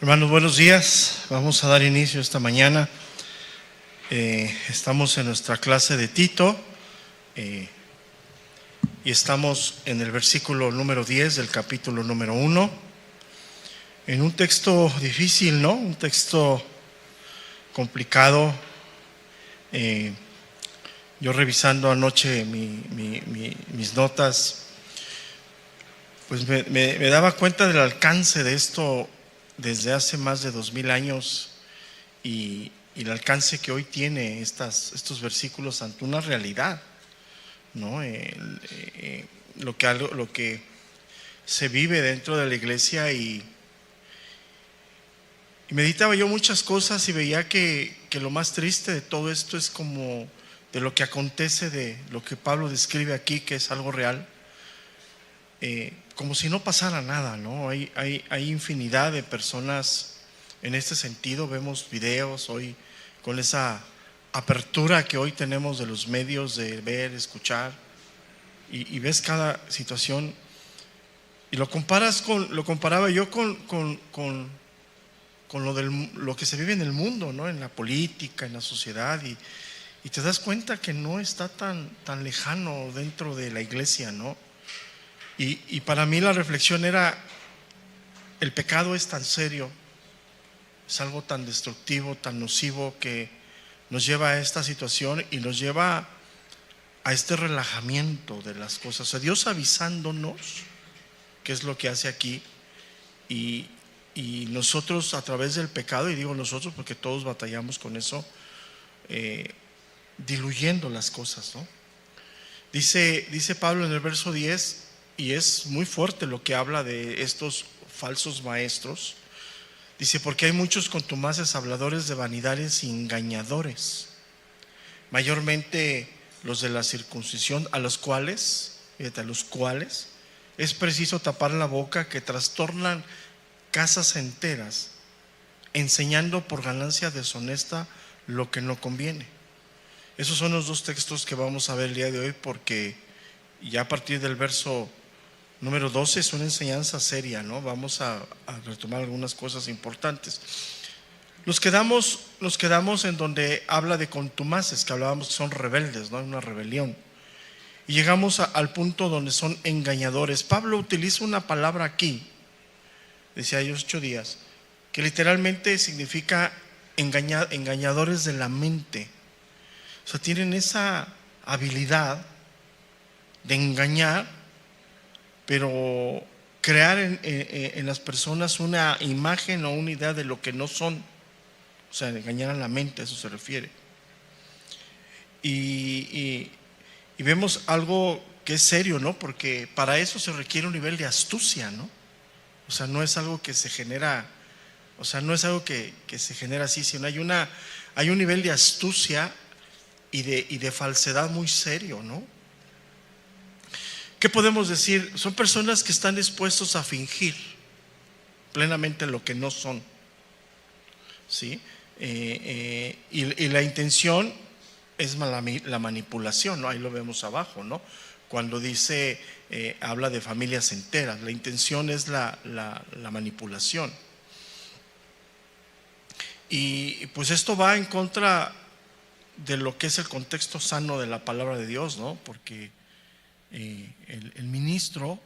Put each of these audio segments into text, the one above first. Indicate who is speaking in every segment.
Speaker 1: Hermanos, buenos días. Vamos a dar inicio esta mañana. Estamos en nuestra clase de Tito y estamos en el versículo número 10 del capítulo número 1, en un texto difícil, ¿no? Un texto complicado. Yo revisando anoche mis notas, pues me daba cuenta del alcance de esto desde hace más de 2000 años y el alcance que hoy tiene estos versículos ante una realidad, ¿no? Lo que se vive dentro de la iglesia y meditaba yo muchas cosas y veía que lo más triste de todo esto es como de lo que acontece, de lo que Pablo describe aquí, que es algo real, como si no pasara nada, ¿no? Hay infinidad de personas en este sentido. Vemos videos hoy con esa apertura que hoy tenemos de los medios de ver, escuchar, y ves cada situación y lo comparaba yo con lo que se vive en el mundo, ¿no? En la política, en la sociedad, y te das cuenta que no está tan lejano dentro de la iglesia, ¿no? Y para mí la reflexión era: el pecado es tan serio, es algo tan destructivo, tan nocivo, que nos lleva a esta situación y nos lleva a este relajamiento de las cosas. O sea, Dios avisándonos qué es lo que hace aquí, y nosotros a través del pecado, y digo nosotros porque todos batallamos con eso, diluyendo las cosas, ¿no? Dice Pablo en el verso 10, y es muy fuerte lo que habla de estos falsos maestros. Dice: porque hay muchos contumaces, habladores de vanidades y engañadores, mayormente los de la circuncisión, a los cuales es preciso tapar la boca, que trastornan casas enteras, enseñando por ganancia deshonesta lo que no conviene. Esos son los dos textos que vamos a ver el día de hoy, porque ya a partir del verso número 12 es una enseñanza seria, ¿no? Vamos a retomar algunas cosas importantes. Nos quedamos en donde habla de contumaces, que hablábamos que son rebeldes, ¿no? Una rebelión. Y llegamos al punto donde son engañadores. Pablo utiliza una palabra aquí, decía hace 8 días, que literalmente significa engañadores de la mente. O sea, tienen esa habilidad de engañar, pero crear en las personas una imagen o una idea de lo que no son. O sea, engañar a la mente, a eso se refiere. Y vemos algo que es serio, ¿no? Porque para eso se requiere un nivel de astucia, ¿no? O sea, no es algo que se genera, o sea, no es algo que se genera así, sino hay un nivel de astucia y de falsedad muy serio, ¿no? ¿Qué podemos decir? Son personas que están dispuestos a fingir plenamente lo que no son, ¿sí? Y la intención es la manipulación, ¿no? Ahí lo vemos abajo, ¿no? Cuando dice, habla de familias enteras, la intención es la manipulación. Y pues esto va en contra de lo que es el contexto sano de la palabra de Dios, ¿no? Porque el ministro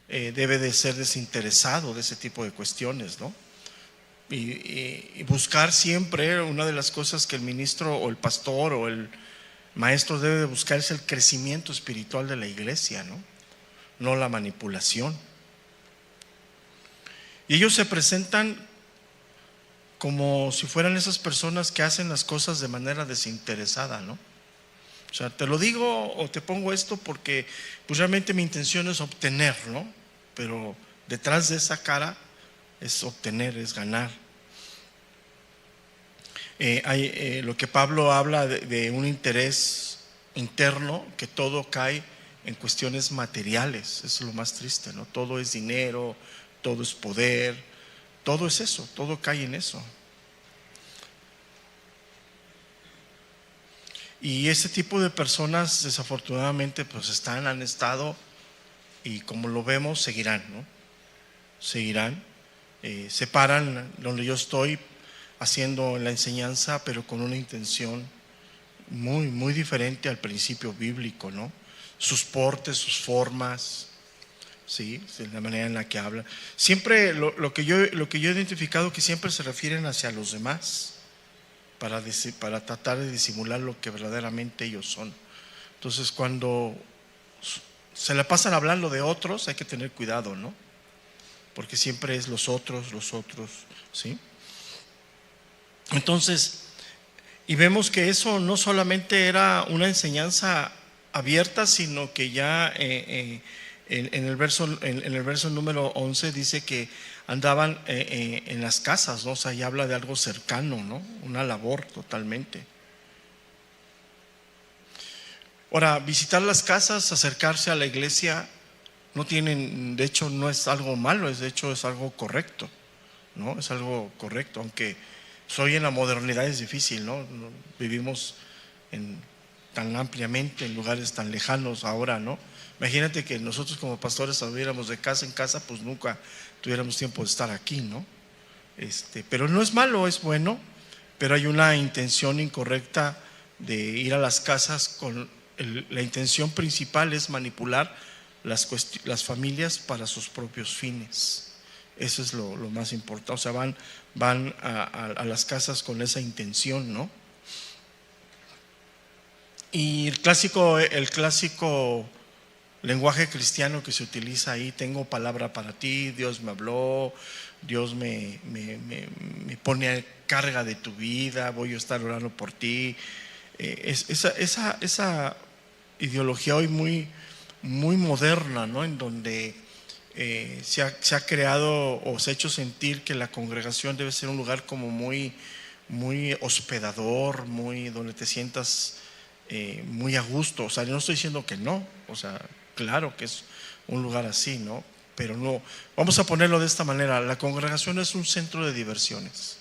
Speaker 1: debe de ser desinteresado de ese tipo de cuestiones, ¿no? Y buscar siempre, una de las cosas que el ministro o el pastor o el maestro debe de buscar es el crecimiento espiritual de la iglesia, ¿no? No la manipulación. Y ellos se presentan como si fueran esas personas que hacen las cosas de manera desinteresada, ¿no? O sea, te lo digo o te pongo esto porque pues realmente mi intención es obtener, ¿no? Pero detrás de esa cara es obtener, es ganar. Lo que Pablo habla de un interés interno, que todo cae en cuestiones materiales. Eso es lo más triste, ¿no? Todo es dinero, todo es poder, todo es eso, todo cae en eso. Y ese tipo de personas desafortunadamente pues han estado, y como lo vemos seguirán, ¿no? Seguirán. se paran donde yo estoy haciendo la enseñanza, pero con una intención muy, muy diferente al principio bíblico, ¿no? Sus portes, sus formas, ¿sí? La manera en la que hablan. Siempre lo que yo he identificado, que siempre se refieren hacia los demás para tratar de disimular lo que verdaderamente ellos son. Entonces, cuando se la pasan hablando de otros, hay que tener cuidado, ¿no? Porque siempre es los otros, ¿sí? Entonces, y vemos que eso no solamente era una enseñanza abierta, sino que ya en el verso número 11 dice que andaban en las casas, ¿no? O sea, ya habla de algo cercano, ¿no? Una labor totalmente. Ahora, visitar las casas, acercarse a la iglesia, no tienen, de hecho no es algo malo, de hecho es algo correcto, ¿no? Es algo correcto, aunque hoy en la modernidad es difícil, ¿no? Vivimos tan ampliamente en lugares tan lejanos ahora, ¿no? Imagínate que nosotros como pastores anduviéramos de casa en casa, pues nunca tuviéramos tiempo de estar aquí, ¿no? Pero no es malo, es bueno, pero hay una intención incorrecta de ir a las casas con la intención principal es manipular las familias para sus propios fines. Eso es lo más importante. O sea, van a las casas con esa intención, ¿no? Y el clásico lenguaje cristiano que se utiliza ahí: tengo palabra para ti, Dios me habló, Dios me pone a carga de tu vida, voy a estar orando por ti. Esa ideología hoy muy, muy moderna, ¿no? En donde se ha creado o se ha hecho sentir que la congregación debe ser un lugar como muy, muy hospedador, muy donde te sientas muy a gusto. O sea, yo no estoy diciendo que no, o sea, claro que es un lugar así, ¿no? Pero no, vamos a ponerlo de esta manera: la congregación es un centro de diversiones.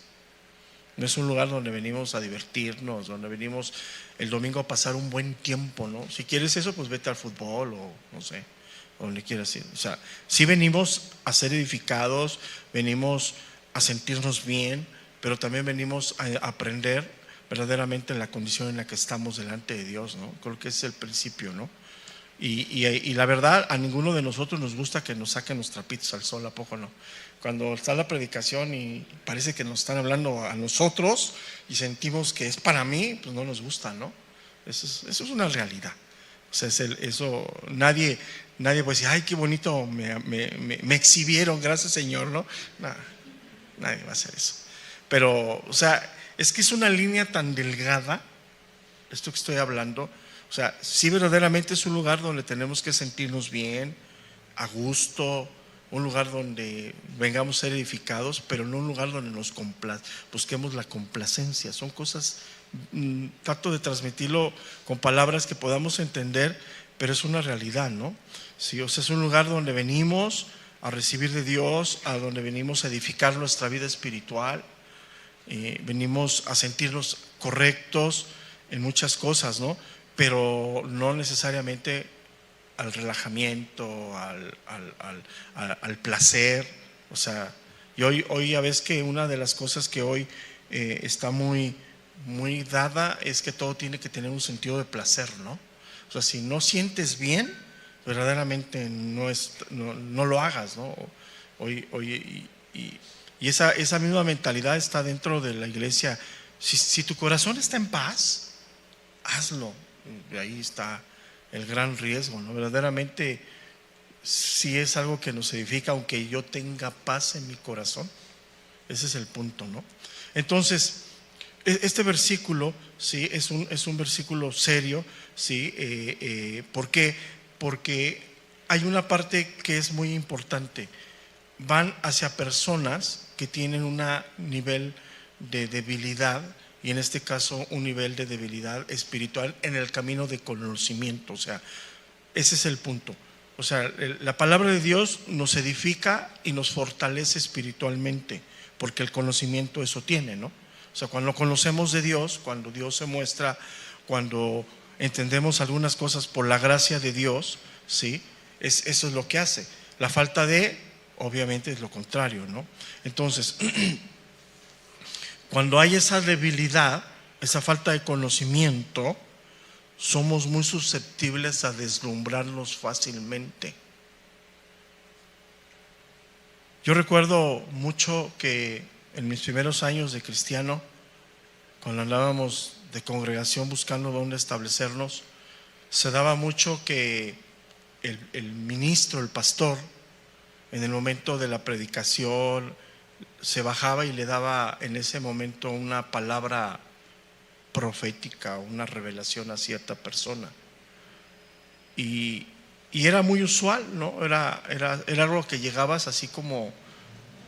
Speaker 1: No es un lugar donde venimos a divertirnos, donde venimos el domingo a pasar un buen tiempo, ¿no? Si quieres eso, pues vete al fútbol o no sé, donde quieras ir. O sea, sí venimos a ser edificados, venimos a sentirnos bien, pero también venimos a aprender verdaderamente en la condición en la que estamos delante de Dios, ¿no? Creo que ese es el principio, ¿no? Y la verdad, a ninguno de nosotros nos gusta que nos saquen los trapitos al sol, ¿a poco no? Cuando está la predicación y parece que nos están hablando a nosotros y sentimos que es para mí, pues no nos gusta, ¿no? Eso es una realidad. O sea, eso nadie puede decir: ay, qué bonito me exhibieron, gracias Señor, ¿no? Nadie va a hacer eso. Pero, o sea, es que es una línea tan delgada, esto que estoy hablando. O sea, sí, verdaderamente es un lugar donde tenemos que sentirnos bien, a gusto, un lugar donde vengamos a ser edificados, pero no un lugar donde busquemos la complacencia. Son cosas, trato de transmitirlo con palabras que podamos entender, pero es una realidad, ¿no? Sí, o sea, es un lugar donde venimos a recibir de Dios, a donde venimos a edificar nuestra vida espiritual, venimos a sentirnos correctos en muchas cosas, ¿no? Pero no necesariamente al relajamiento, al placer. O sea, y hoy ya ves que una de las cosas que hoy está muy, muy dada es que todo tiene que tener un sentido de placer, ¿no? O sea, si no sientes bien, verdaderamente no lo hagas, ¿no? Y esa misma mentalidad está dentro de la iglesia. Si tu corazón está en paz, hazlo. Y ahí está el gran riesgo, ¿no? Verdaderamente, si es algo que nos edifica, aunque yo tenga paz en mi corazón. Ese es el punto, ¿no? Entonces, este versículo, sí, es un versículo serio, sí. ¿Por qué? Porque hay una parte que es muy importante. Van hacia personas que tienen un nivel de debilidad, y en este caso un nivel de debilidad espiritual en el camino de conocimiento. O sea, ese es el punto. O sea, la palabra de Dios nos edifica y nos fortalece espiritualmente, porque el conocimiento eso tiene, ¿no? O sea, cuando conocemos de Dios, cuando Dios se muestra, cuando entendemos algunas cosas por la gracia de Dios, ¿sí? Eso es lo que hace. La falta de obviamente es lo contrario, ¿no? Entonces, cuando hay esa debilidad, esa falta de conocimiento, somos muy susceptibles a deslumbrarnos fácilmente. Yo recuerdo mucho que en mis primeros años de cristiano, cuando andábamos de congregación buscando dónde establecernos, se daba mucho que el ministro, el pastor, en el momento de la predicación, se bajaba y le daba en ese momento una palabra profética, una revelación a cierta persona. Y era muy usual, ¿no? Era algo que llegabas así como,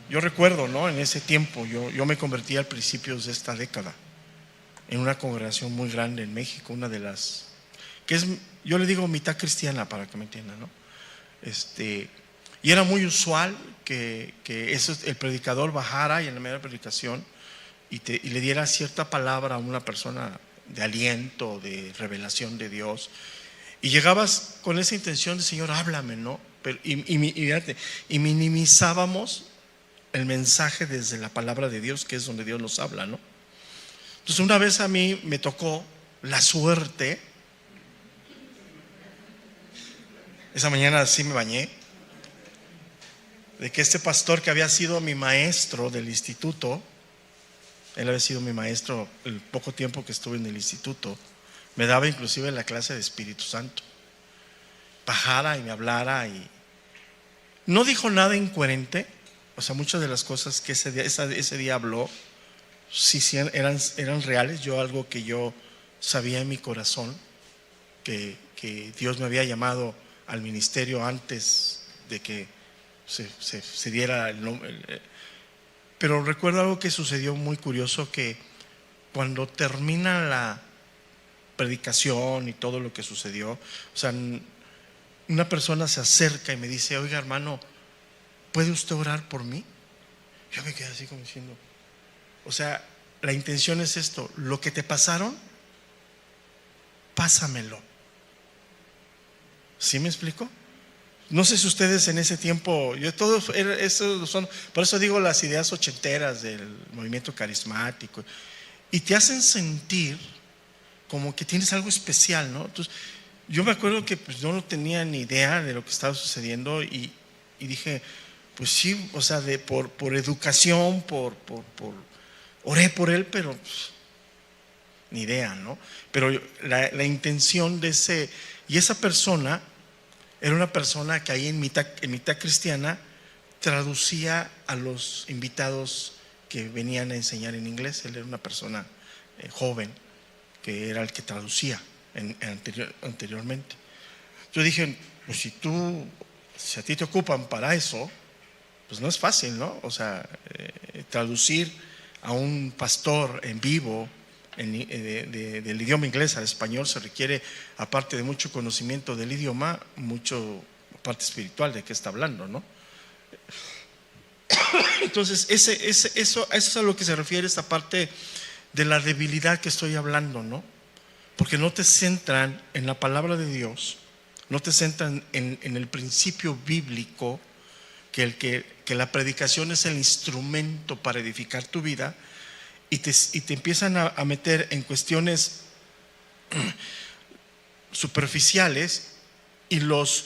Speaker 1: yo recuerdo, ¿no? En ese tiempo, yo me convertí al principios de esta década en una congregación muy grande en México, una de las, que es, yo le digo mitad cristiana para que me entiendan, ¿no? Y era muy usual que el predicador bajara y en la media predicación y le diera cierta palabra a una persona de aliento, de revelación de Dios. Y llegabas con esa intención de Señor, háblame, ¿no? Y minimizábamos el mensaje desde la palabra de Dios, que es donde Dios nos habla, ¿no? Entonces una vez a mí me tocó la suerte, esa mañana sí me bañé, de que este pastor que había sido mi maestro del instituto, él había sido mi maestro el poco tiempo que estuve en el instituto, me daba inclusive la clase de Espíritu Santo, bajara y me hablara y no dijo nada incoherente. O sea, muchas de las cosas que ese día habló sí eran reales. Algo que yo sabía en mi corazón, que Dios me había llamado al ministerio antes de que se diera el nombre. Pero recuerdo algo que sucedió muy curioso, que cuando termina la predicación y todo lo que sucedió, o sea, una persona se acerca y me dice, oiga hermano, ¿puede usted orar por mí? Yo me quedé así como diciendo, o sea, la intención es esto, lo que te pasaron, pásamelo. ¿Sí me explico? No sé si ustedes en ese tiempo, por eso digo las ideas ochenteras del movimiento carismático, y te hacen sentir como que tienes algo especial, ¿no? Entonces, yo me acuerdo que pues, yo no tenía ni idea de lo que estaba sucediendo y dije, pues sí, o sea, por educación, oré por él, pero pues, ni idea, ¿no? Pero la intención de y esa persona era una persona que ahí en mitad cristiana traducía a los invitados que venían a enseñar en inglés. Él era una persona joven que era el que traducía anteriormente. Yo dije, pues si a ti te ocupan para eso, pues no es fácil, ¿no? O sea, traducir a un pastor en vivo del idioma inglés al español se requiere, aparte de mucho conocimiento del idioma, mucho parte espiritual de qué está hablando, ¿no? Entonces, eso es a lo que se refiere esta parte de la debilidad que estoy hablando, ¿no? Porque no te centran en la palabra de Dios, no te centran en el principio bíblico, que la predicación es el instrumento para edificar tu vida, y te empiezan a meter en cuestiones superficiales, y los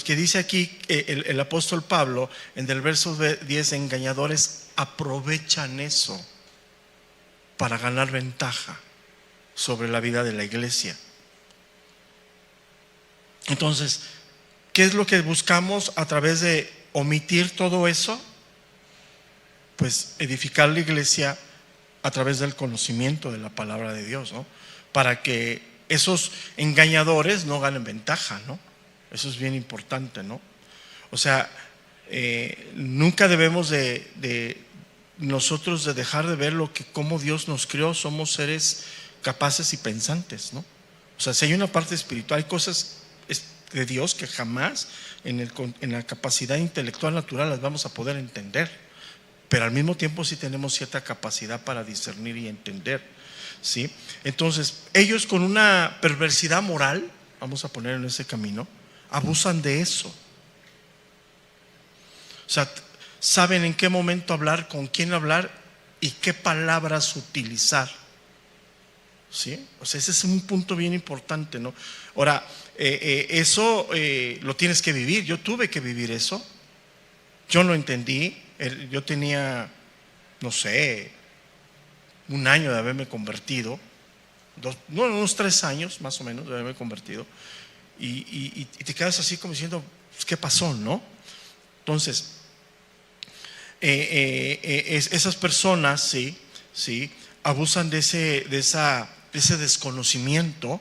Speaker 1: que dice aquí el apóstol Pablo en el verso 10, engañadores, aprovechan eso para ganar ventaja sobre la vida de la iglesia. Entonces, ¿qué es lo que buscamos a través de omitir todo eso? Pues edificar la iglesia a través del conocimiento de la palabra de Dios, ¿no? Para que esos engañadores no ganen ventaja, ¿no? Eso es bien importante, ¿no? O sea, nunca debemos de nosotros de dejar de ver cómo Dios nos creó. Somos seres capaces y pensantes, ¿no? O sea, si hay una parte espiritual, hay cosas de Dios que jamás en la capacidad intelectual natural las vamos a poder entender, pero al mismo tiempo sí tenemos cierta capacidad para discernir y entender, ¿sí? Entonces, ellos con una perversidad moral, vamos a poner en ese camino, abusan de eso. O sea, saben en qué momento hablar, con quién hablar y qué palabras utilizar. ¿Sí? O sea, ese es un punto bien importante, ¿no? Ahora, eso lo tienes que vivir. Yo tuve que vivir eso. Yo no entendí. Yo tenía, no sé, un año de haberme convertido, unos 3 años más o menos de haberme convertido, y te quedas así como diciendo, pues, ¿qué pasó, no? Entonces, esas personas, sí, abusan de ese desconocimiento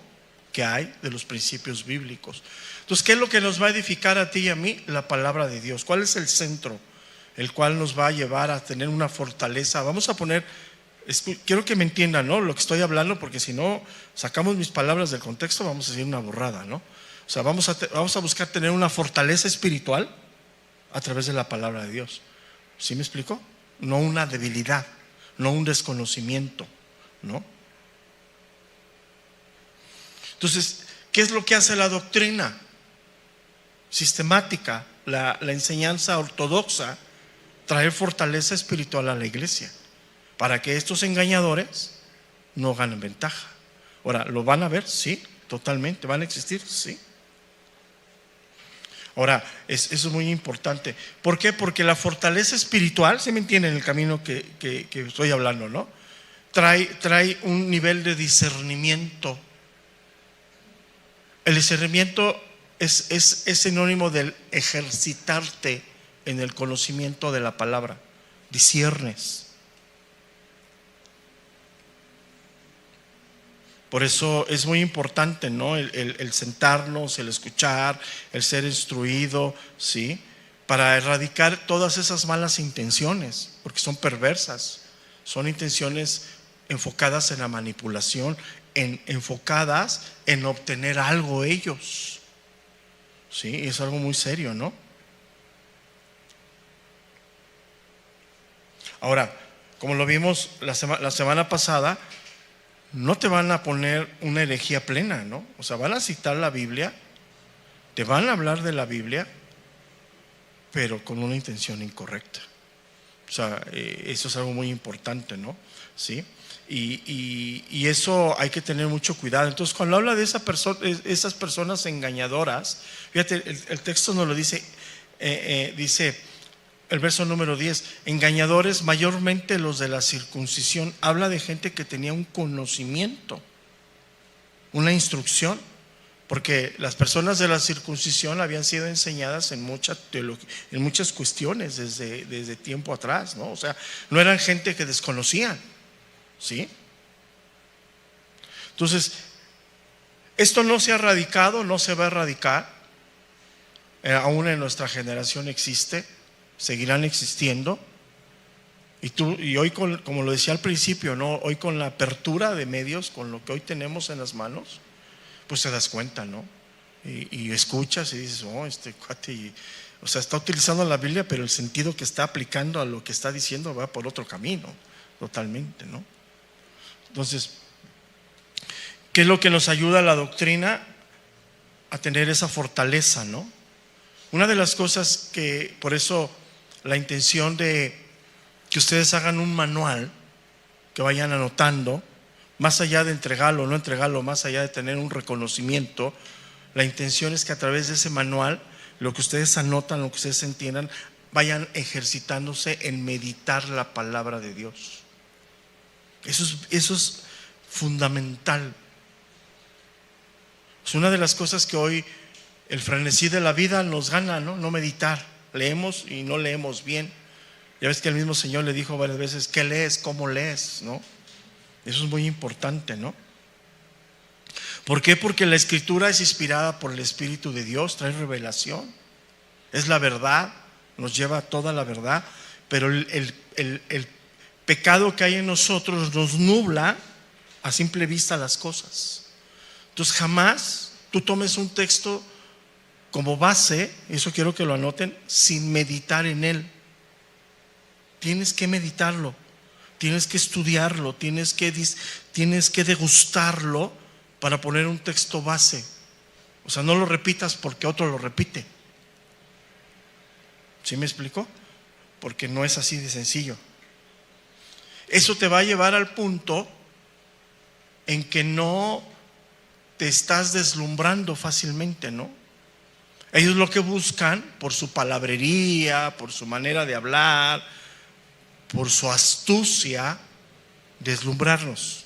Speaker 1: que hay de los principios bíblicos. Entonces, ¿qué es lo que nos va a edificar a ti y a mí? La palabra de Dios. ¿Cuál es el centro? El cual nos va a llevar a tener una fortaleza. Vamos a poner, quiero que me entiendan, ¿no? Lo que estoy hablando, porque si no sacamos mis palabras del contexto, vamos a decir una burrada, ¿no? O sea, vamos a buscar tener una fortaleza espiritual a través de la palabra de Dios. ¿Sí me explico? No una debilidad, no un desconocimiento, ¿no? Entonces, ¿qué es lo que hace la doctrina sistemática, la enseñanza ortodoxa? Traer fortaleza espiritual a la iglesia para que estos engañadores no ganen ventaja. Ahora, ¿lo van a ver? Sí, totalmente. ¿Van a existir? Sí. Ahora, eso es muy importante. ¿Por qué? Porque la fortaleza espiritual, ¿se me entiende en el camino que estoy hablando, no? Trae un nivel de discernimiento. El discernimiento es sinónimo del ejercitarte en el conocimiento de la palabra. Disciernes. Por eso es muy importante, ¿no? El sentarnos, el escuchar, el ser instruido, ¿sí? Para erradicar todas esas malas intenciones, porque son perversas. Son intenciones enfocadas en la manipulación, enfocadas en obtener algo ellos. Sí, es algo muy serio, ¿no? Ahora, como lo vimos la semana pasada, no te van a poner una herejía plena, ¿no? O sea, van a citar la Biblia, te van a hablar de la Biblia, pero con una intención incorrecta. O sea, eso es algo muy importante, ¿no? ¿Sí? Y eso hay que tener mucho cuidado. Entonces, cuando habla de esas personas engañadoras, fíjate, el texto nos lo dice, dice el verso número 10, engañadores, mayormente los de la circuncisión. Habla de gente que tenía un conocimiento, una instrucción, porque las personas de la circuncisión habían sido enseñadas en mucha teología, en muchas cuestiones desde tiempo atrás, ¿no? O sea, no eran gente que desconocían, ¿sí? Entonces, esto no se ha erradicado, no se va a erradicar, aún en nuestra generación existe, seguirán existiendo. Y hoy, como lo decía al principio, ¿no? Hoy con la apertura de medios, con lo que hoy tenemos en las manos, pues te das cuenta, ¿no? Y escuchas y dices, oh, este cuate, o sea, está utilizando la Biblia, pero el sentido que está aplicando a lo que está diciendo va por otro camino, totalmente, ¿no? Entonces, ¿qué es lo que nos ayuda a la doctrina? A tener esa fortaleza, ¿no? Una de las cosas que, por eso, la intención de que ustedes hagan un manual, que vayan anotando, más allá de entregarlo o no entregarlo, más allá de tener un reconocimiento, la intención es que a través de ese manual, lo que ustedes anotan, lo que ustedes entiendan, vayan ejercitándose en meditar la palabra de Dios. Eso es fundamental. Es una de las cosas que hoy el frenesí de la vida nos gana, ¿no? No meditar. Leemos y no leemos bien. Ya ves que el mismo Señor le dijo varias veces, ¿qué lees? ¿Cómo lees? ¿No? Eso es muy importante, ¿no? ¿Por qué? Porque la Escritura es inspirada por el Espíritu de Dios, trae revelación, es la verdad, nos lleva a toda la verdad, pero el pecado que hay en nosotros nos nubla a simple vista las cosas. Entonces jamás tú tomes un texto como base, eso quiero que lo anoten, sin meditar en él. Tienes que meditarlo, tienes que estudiarlo, tienes que degustarlo para poner un texto base. O sea, no lo repitas porque otro lo repite. ¿Sí me explico? porque no es así de sencillo. Eso te va a llevar al punto en que no te estás deslumbrando fácilmente, ¿no? Ellos lo que buscan, por su palabrería, por su manera de hablar, por su astucia, deslumbrarnos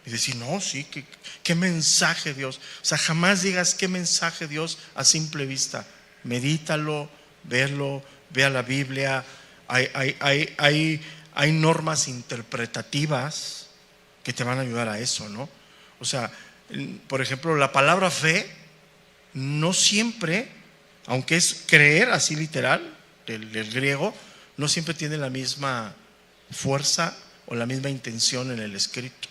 Speaker 1: y decir, no, sí, ¿qué mensaje Dios? O sea, jamás digas qué mensaje Dios a simple vista. Medítalo, verlo, vea la Biblia. Hay normas interpretativas que te van a ayudar a eso, ¿no? O sea, por ejemplo, la palabra fe no siempre, aunque es creer así literal del griego, no siempre tiene la misma fuerza o la misma intención en el escrito,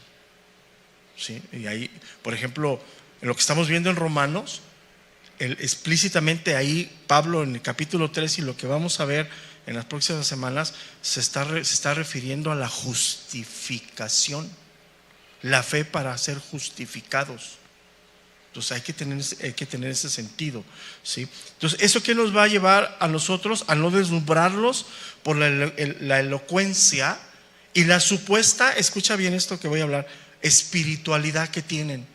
Speaker 1: ¿sí? Y ahí, por ejemplo, en lo que estamos viendo en Romanos, explícitamente ahí Pablo en el capítulo 3 y lo que vamos a ver en las próximas semanas se está refiriendo a la justificación, la fe para ser justificados. Entonces hay que tener ese sentido, ¿sí? Entonces, ¿eso qué nos va a llevar a nosotros? A no deslumbrarlos por la elocuencia y la supuesta, escucha bien esto que voy a hablar, espiritualidad que tienen.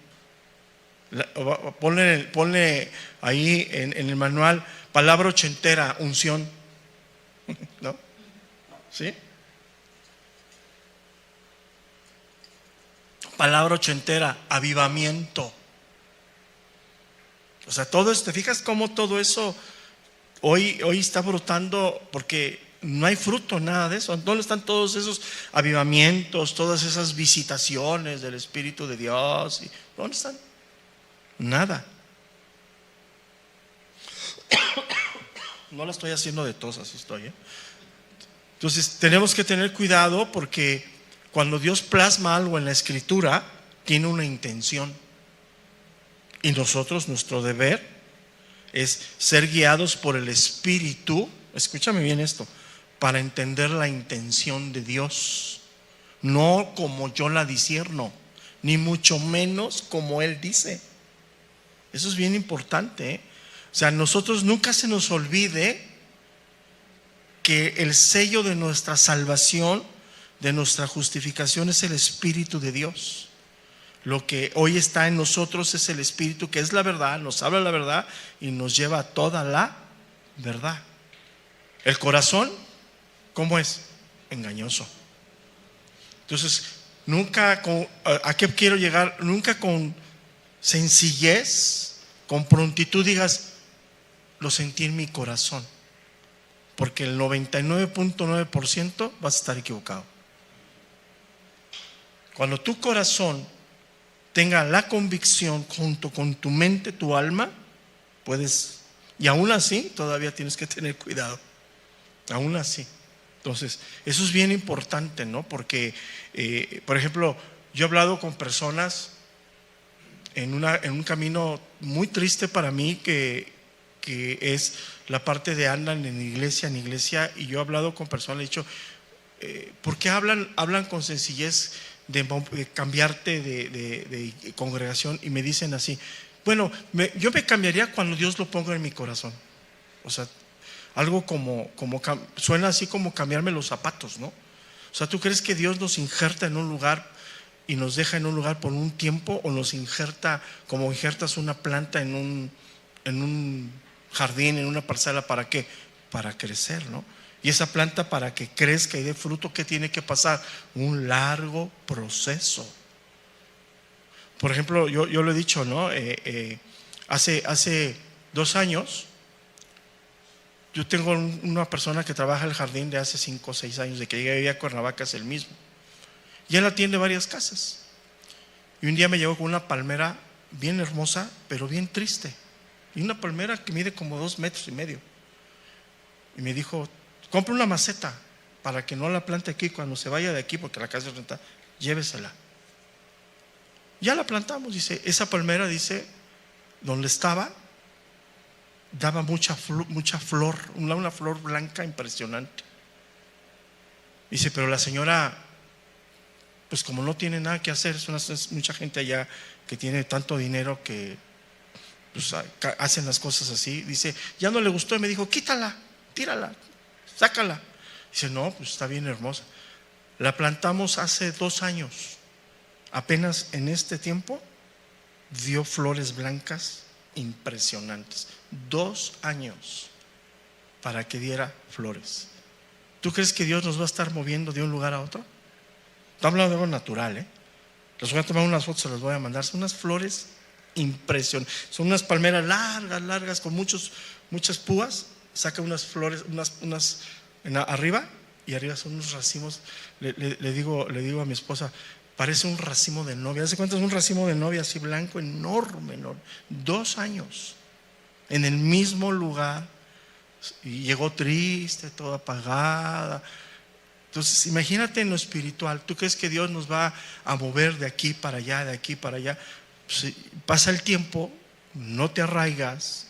Speaker 1: Ponle ahí en el manual, palabra ochentera, unción, ¿no? ¿Sí? Palabra ochentera, avivamiento. O sea, todo eso, ¿te fijas cómo todo eso hoy está brotando? Porque no hay fruto, nada de eso. ¿Dónde están todos esos avivamientos, todas esas visitaciones del Espíritu de Dios? ¿Dónde están? Nada. No la estoy haciendo de tos, así estoy, ¿eh? Entonces tenemos que tener cuidado porque cuando Dios plasma algo en la Escritura, tiene una intención. Y nosotros, nuestro deber es ser guiados por el Espíritu, escúchame bien esto, para entender la intención de Dios, no como yo la discierno, ni mucho menos como Él dice. Eso es bien importante, ¿eh? O sea, nosotros nunca se nos olvide que el sello de nuestra salvación, de nuestra justificación, es el Espíritu de Dios. Lo que hoy está en nosotros es el Espíritu, que es la verdad, nos habla la verdad y nos lleva a toda la verdad. El corazón, ¿cómo es? Engañoso. Entonces, ¿a qué quiero llegar? Nunca con sencillez, con prontitud digas, lo sentí en mi corazón, porque el 99.9% vas a estar equivocado. Cuando tu corazón tenga la convicción junto con tu mente, tu alma, puedes, y aún así todavía tienes que tener cuidado, aún así. Entonces, eso es bien importante, ¿no? Porque, por ejemplo, yo he hablado con personas en un camino muy triste para mí, que es la parte de andan en iglesia, y yo he hablado con personas, he dicho, ¿por qué hablan con sencillez de cambiarte de congregación? Y me dicen así, bueno, yo me cambiaría cuando Dios lo ponga en mi corazón. O sea, algo como suena así como cambiarme los zapatos, ¿no? O sea, ¿tú crees que Dios nos injerta en un lugar y nos deja en un lugar por un tiempo, o nos injerta como injertas una planta en un jardín, en una parcela? ¿Para qué? Para crecer, ¿no? Y esa planta, para que crezca y dé fruto, ¿qué tiene que pasar? Un largo proceso. Por ejemplo, yo lo he dicho, ¿no? Hace 2 años, yo tengo una persona que trabaja en el jardín de hace 5 o 6 años, de que llegué a Cuernavaca, es el mismo. Y él atiende varias casas. Y un día me llegó con una palmera bien hermosa, pero bien triste. Y una palmera que mide como 2,5 metros. Y me dijo, compra una maceta para que no la plante aquí, cuando se vaya de aquí, porque la casa es rentada, llévesela. Ya la plantamos, dice. Esa palmera, dice, donde estaba, daba mucha flor, una flor blanca impresionante. Dice, pero la señora, pues como no tiene nada que hacer, es mucha gente allá que tiene tanto dinero que pues hacen las cosas así. Dice, ya no le gustó y me dijo, quítala, tírala, sácala. Dice, no, pues está bien hermosa. La plantamos hace 2 años. Apenas en este tiempo dio flores blancas impresionantes. 2 años para que diera flores. ¿Tú crees que Dios nos va a estar moviendo de un lugar a otro? Estoy hablando de algo natural, Les voy a tomar unas fotos, se las voy a mandar. Son unas flores impresionantes. Son unas palmeras largas con muchas púas. Saca unas flores, unas arriba, y arriba son unos racimos. Le digo a mi esposa, parece un racimo de novia. ¿Hace cuánto es un racimo de novia así blanco, enorme? 2 años en el mismo lugar, y llegó triste, toda apagada. Entonces imagínate en lo espiritual. ¿Tú crees que Dios nos va a mover de aquí para allá, de aquí para allá? Pues, pasa el tiempo, no te arraigas,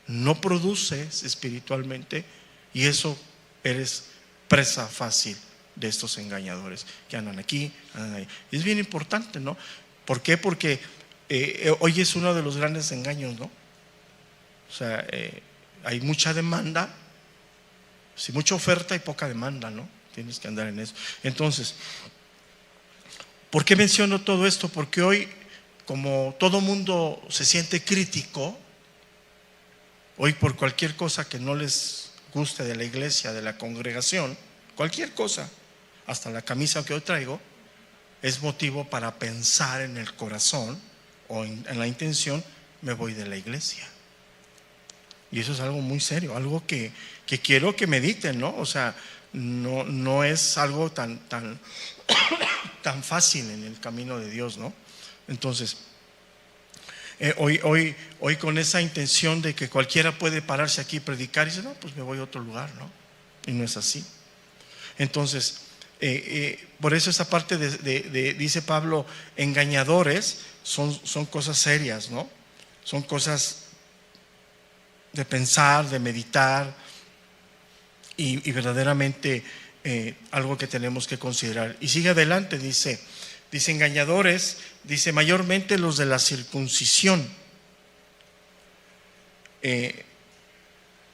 Speaker 1: no produces espiritualmente, y eso eres presa fácil de estos engañadores que andan aquí, andan ahí. Y es bien importante, ¿no? ¿Por qué? Porque hoy es uno de los grandes engaños, ¿no? O sea, hay mucha demanda, si mucha oferta y poca demanda, ¿no? Tienes que andar en eso. Entonces, ¿por qué menciono todo esto? Porque hoy, como todo mundo se siente crítico, hoy por cualquier cosa que no les guste de la iglesia, de la congregación, cualquier cosa, hasta la camisa que hoy traigo, es motivo para pensar en el corazón o en la intención, me voy de la iglesia. Y eso es algo muy serio, algo que quiero que mediten, ¿no? O sea, no es algo tan fácil en el camino de Dios, ¿no? Entonces, hoy con esa intención de que cualquiera puede pararse aquí y predicar y dice, no, pues me voy a otro lugar, ¿no? Y no es así. Entonces, por eso esa parte dice Pablo, engañadores son cosas serias, ¿no? Son cosas de pensar, de meditar, y verdaderamente algo que tenemos que considerar. Y sigue adelante, dice engañadores, dice mayormente los de la circuncisión.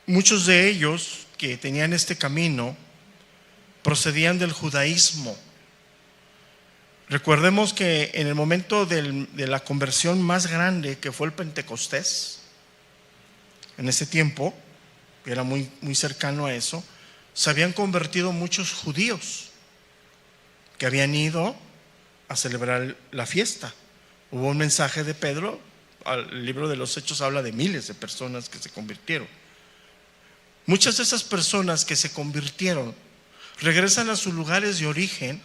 Speaker 1: Muchos de ellos que tenían este camino procedían del judaísmo. Recordemos que en el momento de la conversión más grande, que fue el Pentecostés, en ese tiempo, que era muy, muy cercano a eso, se habían convertido muchos judíos que habían ido a celebrar la fiesta. Hubo un mensaje de Pedro, el libro de los Hechos habla de miles de personas que se convirtieron. Muchas de esas personas que se convirtieron regresan a sus lugares de origen,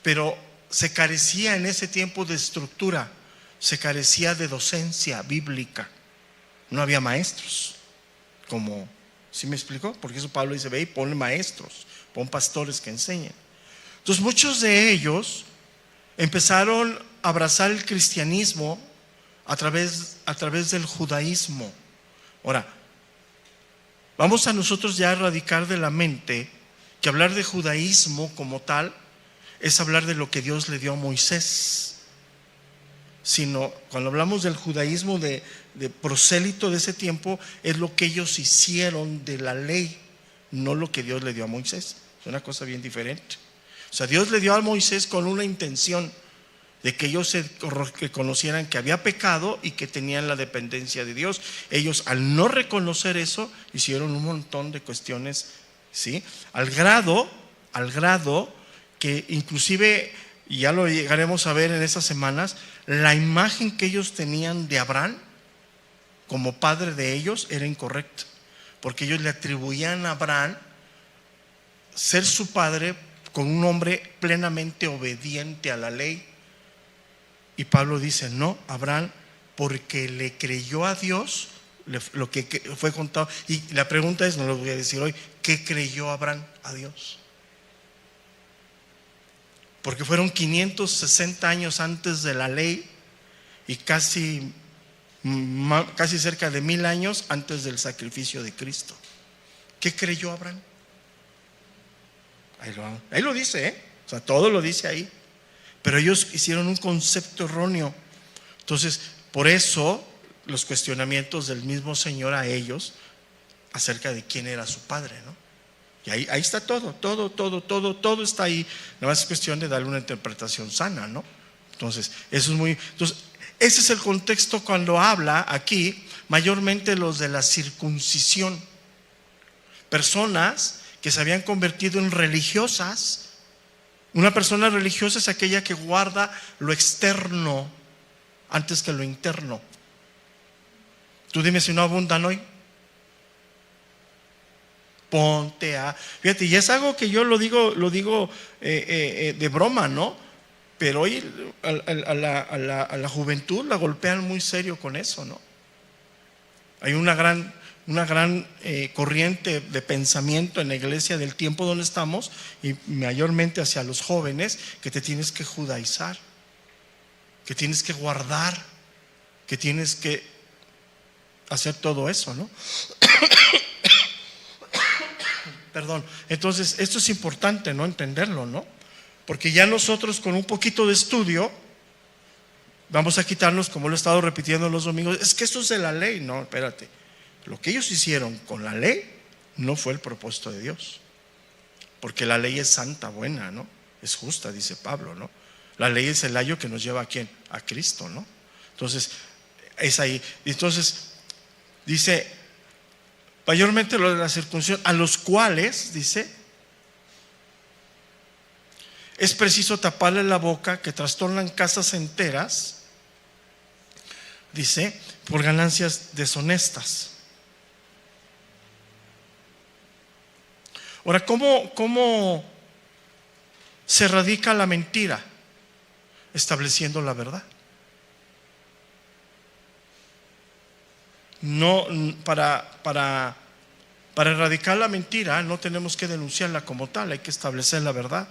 Speaker 1: pero se carecía en ese tiempo de estructura, se carecía de docencia bíblica. No había maestros, como, ¿sí me explicó? Porque eso Pablo dice, ve y pon maestros, pon pastores que enseñen. Entonces muchos de ellos empezaron a abrazar el cristianismo a través del judaísmo. Ahora, vamos a nosotros ya a erradicar de la mente que hablar de judaísmo como tal es hablar de lo que Dios le dio a Moisés. Sino cuando hablamos del judaísmo de prosélito de ese tiempo, es lo que ellos hicieron de la ley, no lo que Dios le dio a Moisés. Es una cosa bien diferente. O sea, Dios le dio a Moisés con una intención de que ellos que conocieran que había pecado y que tenían la dependencia de Dios. Ellos, al no reconocer eso, hicieron un montón de cuestiones, ¿sí? Al grado que inclusive, y ya lo llegaremos a ver en estas semanas, la imagen que ellos tenían de Abraham como padre de ellos era incorrecta, porque ellos le atribuían a Abraham ser su padre con un hombre plenamente obediente a la ley. Y Pablo dice, no, Abraham, porque le creyó a Dios, lo que fue contado. Y la pregunta es, no lo voy a decir hoy, ¿qué creyó Abraham a Dios? Porque fueron 560 años antes de la ley y casi cerca de 1000 años antes del sacrificio de Cristo. ¿Qué creyó Abraham? Ahí lo dice, o sea, todo lo dice ahí. Pero ellos hicieron un concepto erróneo. Entonces, por eso los cuestionamientos del mismo Señor a ellos acerca de quién era su padre, ¿no? Y ahí está todo está ahí. Nada más es cuestión de darle una interpretación sana, ¿no? Entonces, ese es el contexto cuando habla aquí, mayormente los de la circuncisión. Personas que se habían convertido en religiosas. Una persona religiosa es aquella que guarda lo externo antes que lo interno. Tú dime si no abundan hoy. Ponte a... Fíjate, y es algo que yo lo digo de broma, ¿no? Pero hoy a la juventud la golpean muy serio con eso, ¿no? Hay una gran corriente de pensamiento en la iglesia del tiempo donde estamos, y mayormente hacia los jóvenes, que te tienes que judaizar, que tienes que guardar, que tienes que hacer todo eso, ¿no? Perdón. Entonces, esto es importante, ¿no? Entenderlo, ¿no? Porque ya nosotros con un poquito de estudio vamos a quitarnos, como lo he estado repitiendo los domingos, es que esto es de la ley. No, espérate. Lo que ellos hicieron con la ley no fue el propósito de Dios. Porque la ley es santa, buena, ¿no? Es justa, dice Pablo, ¿no? La ley es el ayo que nos lleva ¿a quién? A Cristo, ¿no? Entonces, es ahí. Entonces, dice, mayormente lo de la circuncisión, a los cuales, dice, es preciso taparle la boca, que trastornan casas enteras, dice, por ganancias deshonestas. Ahora, ¿cómo se erradica la mentira? Estableciendo la verdad. No, para erradicar la mentira no tenemos que denunciarla como tal, hay que establecer la verdad.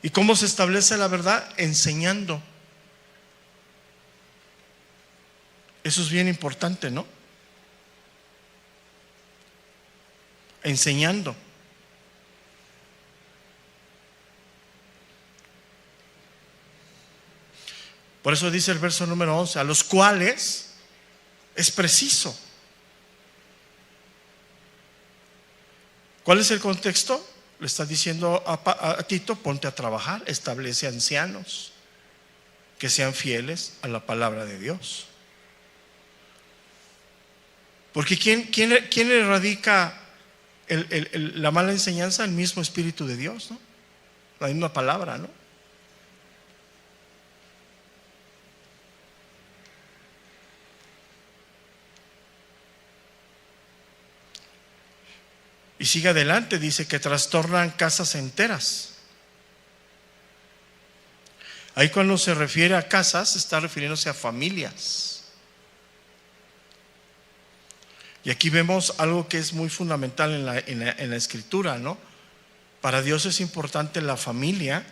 Speaker 1: ¿Y cómo se establece la verdad? Enseñando. Eso es bien importante, ¿no? Enseñando. Por eso dice el verso número 11, a los cuales es preciso. ¿Cuál es el contexto? Le está diciendo a Tito, ponte a trabajar, establece ancianos que sean fieles a la palabra de Dios. Porque ¿quién erradica la mala enseñanza? El mismo Espíritu de Dios, ¿no? La misma palabra, ¿no? Y sigue adelante, dice que trastornan casas enteras. Ahí cuando se refiere a casas, está refiriéndose a familias. Y aquí vemos algo que es muy fundamental en la Escritura, ¿no? Para Dios es importante la familia,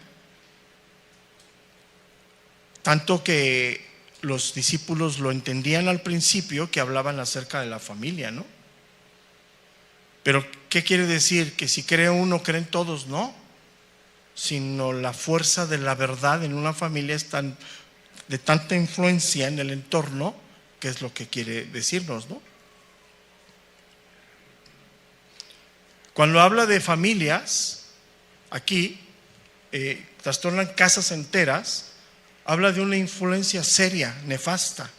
Speaker 1: tanto que los discípulos lo entendían al principio, que hablaban acerca de la familia, ¿no? Pero ¿qué quiere decir? Que si cree uno, creen todos. No, sino la fuerza de la verdad en una familia es de tanta influencia en el entorno, que es lo que quiere decirnos, ¿no? Cuando habla de familias, aquí trastornan casas enteras, habla de una influencia seria, nefasta.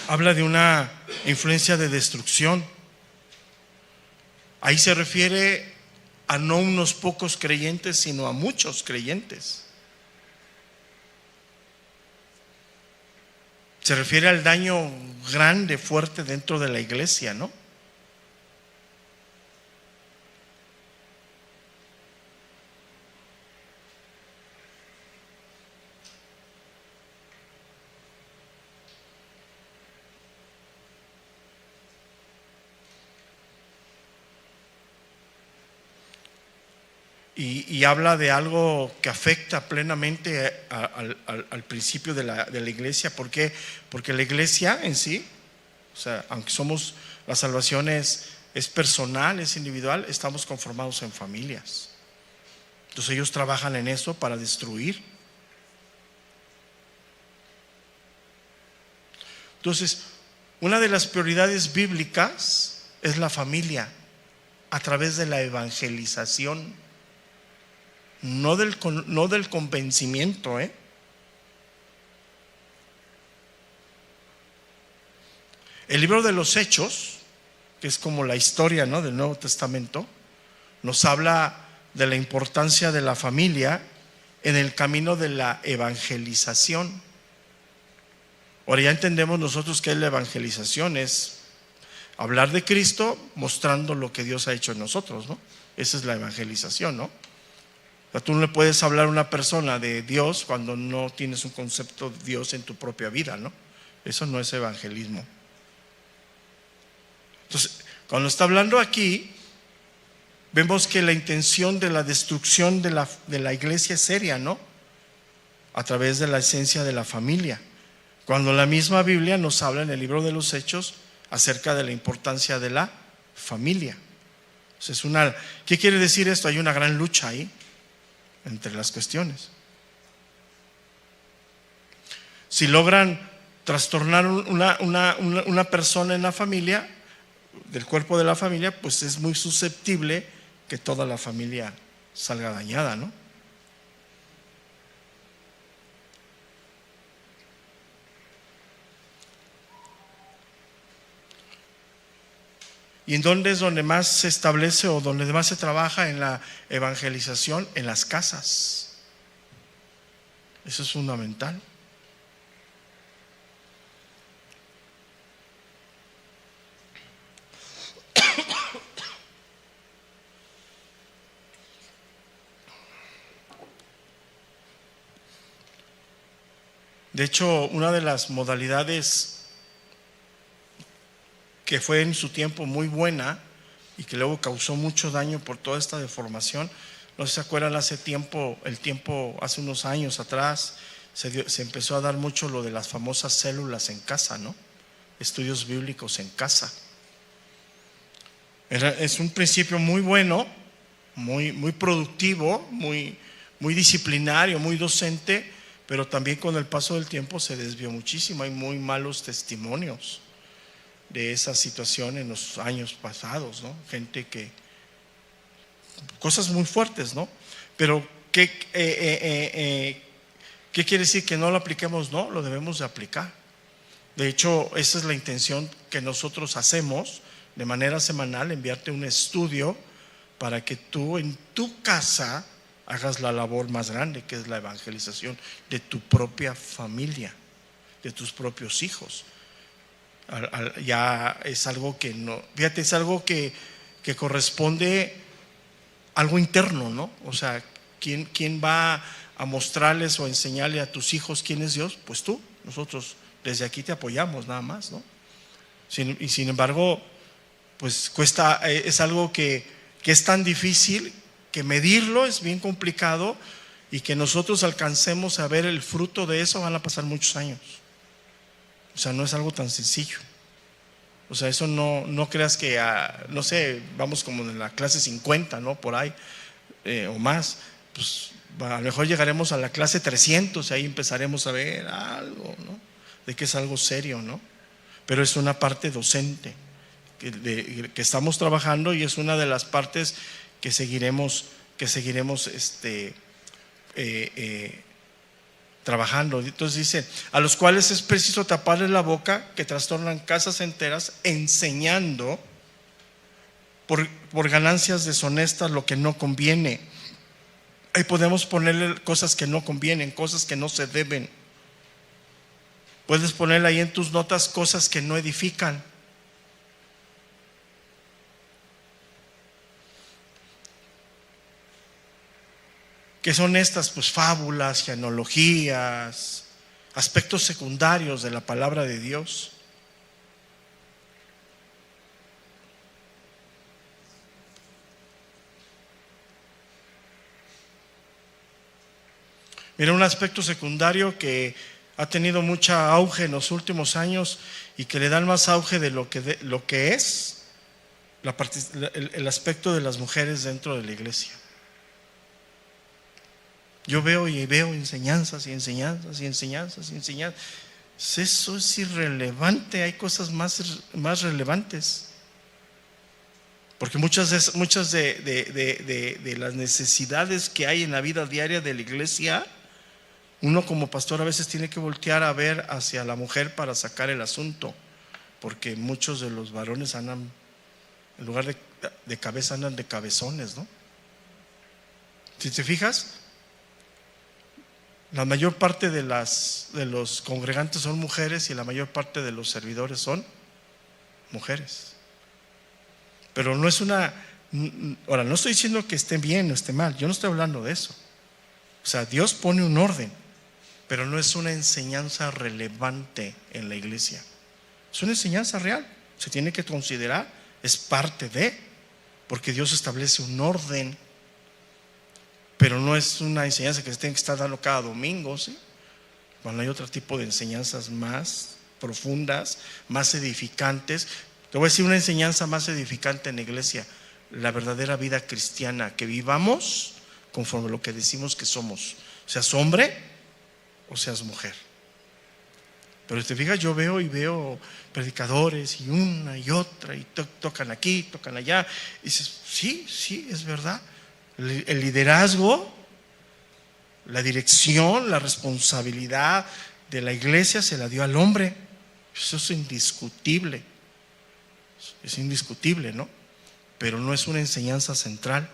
Speaker 1: Habla de una influencia de destrucción. Ahí se refiere a no unos pocos creyentes, sino a muchos creyentes. Se refiere al daño grande, fuerte dentro de la iglesia, ¿no? Y habla de algo que afecta plenamente al principio de la iglesia. ¿Por qué? Porque la iglesia en sí, o sea, aunque la salvación es personal, es individual, estamos conformados en familias. Entonces ellos trabajan en eso para destruir. Entonces, una de las prioridades bíblicas es la familia. a través de la evangelización, no del convencimiento, ¿eh? El libro de los Hechos, que es como la historia, ¿no?, del Nuevo Testamento, nos habla de la importancia de la familia en el camino de la evangelización. Ahora ya entendemos nosotros qué es la evangelización: es hablar de Cristo mostrando lo que Dios ha hecho en nosotros, ¿no? Esa es la evangelización, ¿no? O sea, tú no le puedes hablar a una persona de Dios cuando no tienes un concepto de Dios en tu propia vida, ¿no? Eso no es evangelismo. Entonces, cuando está hablando aquí, vemos que la intención de la destrucción de la iglesia es seria, ¿no? A través de la esencia de la familia. Cuando la misma Biblia nos habla en el libro de los Hechos acerca de la importancia de la familia. Entonces, ¿qué quiere decir esto? Hay una gran lucha ahí entre las cuestiones. Si logran trastornar una persona en la familia, del cuerpo de la familia, pues es muy susceptible que toda la familia salga dañada, ¿no? ¿Y en dónde es donde más se establece o donde más se trabaja en la evangelización? En las casas. Eso es fundamental. De hecho, una de las modalidades que fue en su tiempo muy buena y que luego causó mucho daño por toda esta deformación, no sé si se acuerdan, hace unos años atrás se empezó a dar mucho lo de las famosas células en casa, ¿no? Estudios bíblicos en casa. Es un principio muy bueno, muy productivo, muy disciplinario, muy docente, pero también con el paso del tiempo se desvió muchísimo. Hay muy malos testimonios de esa situación en los años pasados, ¿no? Cosas muy fuertes, ¿no? Pero ¿qué quiere decir? Que no lo apliquemos. No, lo debemos de aplicar. De hecho, esa es la intención que nosotros hacemos de manera semanal: enviarte un estudio para que tú en tu casa hagas la labor más grande, que es la evangelización de tu propia familia, de tus propios hijos. Ya es algo que no, fíjate, es algo que corresponde a algo interno, ¿no? O sea, ¿quién va a mostrarles o enseñarle a tus hijos quién es Dios? Pues tú. Nosotros desde aquí te apoyamos nada más, ¿no? Y sin embargo, pues cuesta, es algo que es tan difícil, que medirlo es bien complicado, y que nosotros alcancemos a ver el fruto de eso van a pasar muchos años. O sea, no es algo tan sencillo. O sea, eso no creas que, no sé, vamos como en la clase 50, ¿no? Por ahí, o más. Pues a lo mejor llegaremos a la clase 300 y ahí empezaremos a ver algo, ¿no? De que es algo serio, ¿no? Pero es una parte docente que estamos trabajando, y es una de las partes que seguiremos trabajando. Entonces dice: a los cuales es preciso taparles la boca, que trastornan casas enteras, enseñando por ganancias deshonestas lo que no conviene. Ahí podemos ponerle cosas que no convienen, cosas que no se deben. Puedes ponerle ahí en tus notas cosas que no edifican. ¿Qué son estas? Pues fábulas, genealogías, aspectos secundarios de la palabra de Dios. Mira, un aspecto secundario que ha tenido mucha auge en los últimos años y que le dan más auge de lo que es el aspecto de las mujeres dentro de la iglesia. Yo veo enseñanzas y enseñanzas y enseñanzas y enseñanzas. Eso es irrelevante. Hay cosas más relevantes. Porque muchas de las necesidades que hay en la vida diaria de la iglesia, uno como pastor a veces tiene que voltear a ver hacia la mujer para sacar el asunto, porque muchos de los varones andan, en lugar de cabeza, andan de cabezones, ¿no? Si te fijas, la mayor parte de los congregantes son mujeres y la mayor parte de los servidores son mujeres. Pero no es ahora, no estoy diciendo que esté bien o esté mal, yo no estoy hablando de eso. O sea, Dios pone un orden, pero no es una enseñanza relevante en la iglesia. Es una enseñanza real, se tiene que considerar, es parte de, porque Dios establece un orden, pero no es una enseñanza que se tiene que estar dando cada domingo, ¿sí? Cuando hay otro tipo de enseñanzas más profundas, más edificantes. Te voy a decir una enseñanza más edificante en la iglesia: la verdadera vida cristiana, que vivamos conforme a lo que decimos que somos, seas hombre o seas mujer. Pero si te fijas, yo veo predicadores y una y otra, y tocan aquí, tocan allá, y dices, sí, es verdad. El liderazgo, la dirección, la responsabilidad de la iglesia se la dio al hombre. Eso es indiscutible. Es indiscutible, ¿no? Pero no es una enseñanza central.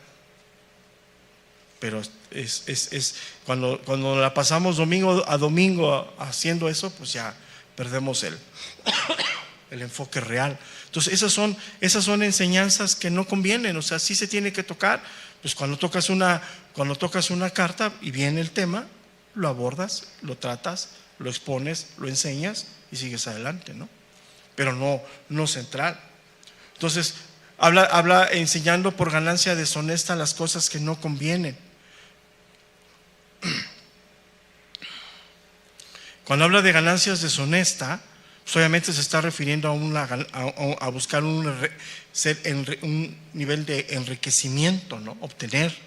Speaker 1: Pero cuando la pasamos domingo a domingo haciendo eso, pues ya perdemos el enfoque real. Entonces esas son enseñanzas que no convienen. O sea, sí se tiene que tocar. Pues cuando tocas una carta y viene el tema, lo abordas, lo tratas, lo expones, lo enseñas y sigues adelante, ¿no? Pero no central. Entonces habla enseñando por ganancia deshonesta las cosas que no convienen. Cuando habla de ganancias deshonesta, pues obviamente se está refiriendo a buscar un nivel de enriquecimiento, ¿no? Obtener.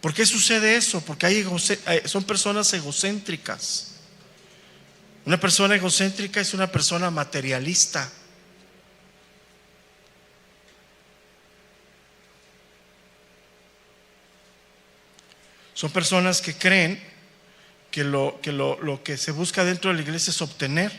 Speaker 1: ¿Por qué sucede eso? Porque son personas egocéntricas. Una persona egocéntrica es una persona materialista. Son personas que creen que lo que se busca dentro de la iglesia es obtener.